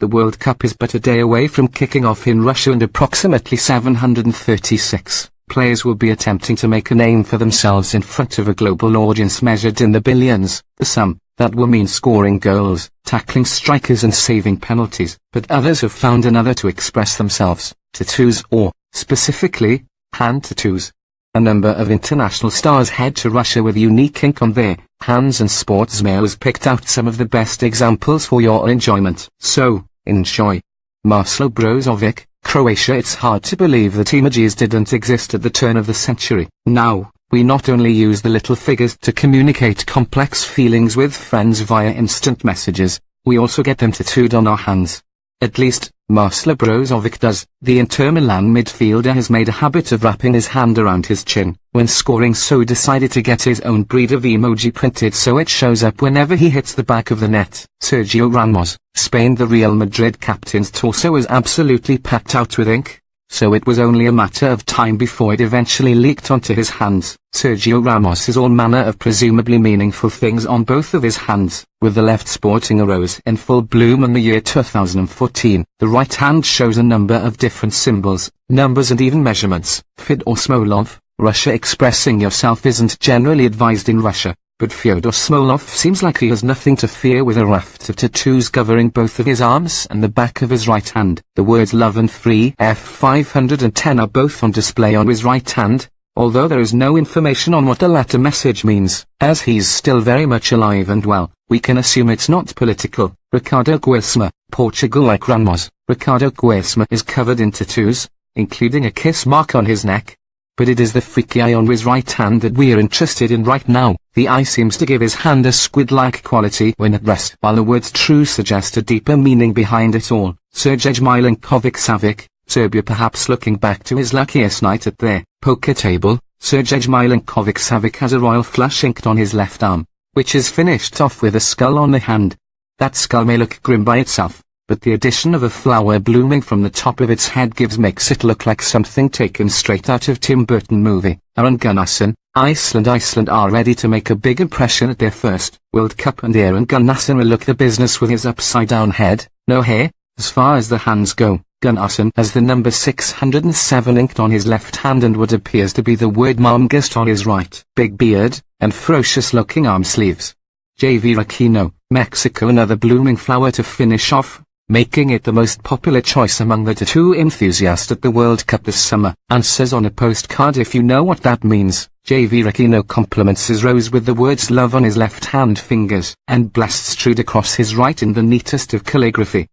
The World Cup is but a day away from kicking off in Russia, and approximately 736 players will be attempting to make a name for themselves in front of a global audience measured in the billions. Some that will mean scoring goals, tackling strikers and saving penalties, but others have found another to express themselves: tattoos, or, specifically, hand tattoos. A number of international stars head to Russia with unique ink on their hands, and Sportsmail has picked out some of the best examples for your enjoyment. So, enjoy. Marcelo Brozovic, Croatia. It's hard to believe that emojis didn't exist at the turn of the century. Now, we not only use the little figures to communicate complex feelings with friends via instant messages, we also get them tattooed on our hands. At least, Marcelo Brozovic does. The Inter Milan midfielder has made a habit of wrapping his hand around his chin when scoring, so decided to get his own breed of emoji printed so it shows up whenever he hits the back of the net. Sergio Ramos, Spain. The Real Madrid captain's torso was absolutely packed out with ink, so it was only a matter of time before it eventually leaked onto his hands. Sergio Ramos has all manner of presumably meaningful things on both of his hands, with the left sporting a rose in full bloom in the year 2014. The right hand shows a number of different symbols, numbers and even measurements. Fyodor Smolov, Russia. Expressing yourself isn't generally advised in Russia, but Fyodor Smolov seems like he has nothing to fear, with a raft of tattoos covering both of his arms and the back of his right hand. The words love and free F510 are both on display on his right hand, although there is no information on what the latter message means. As he's still very much alive and well, we can assume it's not political. Ricardo Quaresma, Portugal. Like Ramos, Ricardo Quaresma is covered in tattoos, including a kiss mark on his neck. But it is the freaky eye on his right hand that we are interested in right now. The eye seems to give his hand a squid-like quality when at rest, while the words true suggest a deeper meaning behind it all. Sergej Milinkovic-Savic, Serbia. Perhaps looking back to his luckiest night at their poker table, Sergej Milinkovic-Savic has a royal flush inked on his left arm, which is finished off with a skull on the hand. That skull may look grim by itself, but the addition of a flower blooming from the top of its head makes it look like something taken straight out of Tim Burton movie. Aron Gunnarsson, Iceland are ready to make a big impression at their first World Cup, and Aron Gunnarsson will look the business with his upside-down head, no hair. As far as the hands go, Gunnarsson has the number 607 inked on his left hand and what appears to be the word Marmgest on his right. Big beard, and ferocious-looking arm sleeves. JV Aquino, Mexico. Another blooming flower to finish off, making it the most popular choice among the tattoo enthusiasts at the World Cup this summer. Answers on a postcard if you know what that means. JV Aquino compliments his rose with the words love on his left hand fingers, and blasts Trude across his right in the neatest of calligraphy.